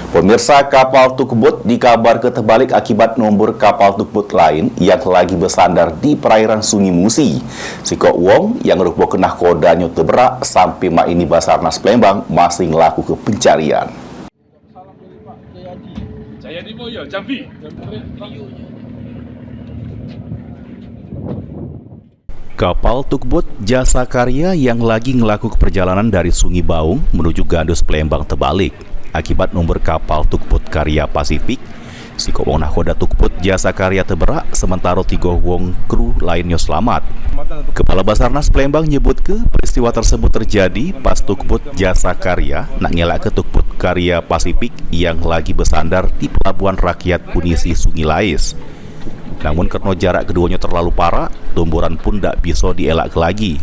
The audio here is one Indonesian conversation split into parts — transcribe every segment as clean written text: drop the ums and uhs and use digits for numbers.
Pemirsa, kapal tugboat dikabarkan terbalik akibat nombor kapal tugboat lain yang lagi bersandar di perairan Sungai Musi. Sikok Wong yang merupakan nahkodanya terberak sampai mak ini Basarnas Palembang masih melakukan pencarian. Kapal tugboat Jasa Karya yang lagi melakukan perjalanan dari Sungai Baung menuju Gandus Palembang terbalik akibat nomor kapal tugboat Karya Pasifik. Sikok wong nahkoda tugboat Jasa Karya terberak sementara 3 wong kru lainnya selamat. Kepala Basarnas Palembang nyebut ke peristiwa tersebut terjadi pas tugboat Jasa Karya nak ngelak ke tugboat Karya Pasifik yang lagi bersandar di pelabuhan rakyat Punisi Sungai Lais. Namun karena jarak keduanya terlalu parah, tumburan pun tak bisa dielak lagi.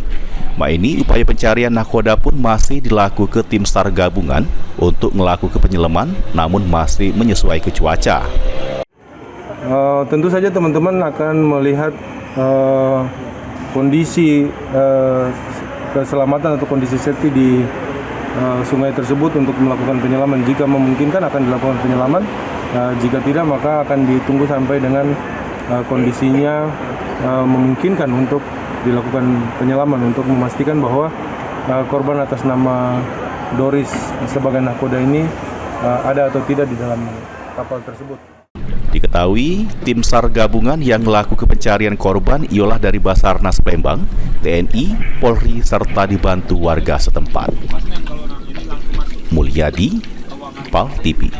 Mak ini upaya pencarian nahkoda pun masih dilakukan ke tim SAR gabungan untuk melakukan penyelaman, namun masih menyesuaikan cuaca. Tentu saja teman-teman akan melihat kondisi keselamatan atau kondisi safety di sungai tersebut untuk melakukan penyelaman. Jika memungkinkan akan dilakukan penyelaman, jika tidak maka akan ditunggu sampai dengan kondisinya memungkinkan untuk dilakukan penyelaman untuk memastikan bahwa korban atas nama Doris sebagai nahkoda ini ada atau tidak di dalam kapal tersebut. Diketahui, tim SAR gabungan yang melakukan pencarian korban ialah dari Basarnas Palembang, TNI, Polri, serta dibantu warga setempat. Mulyadi, PAL TV.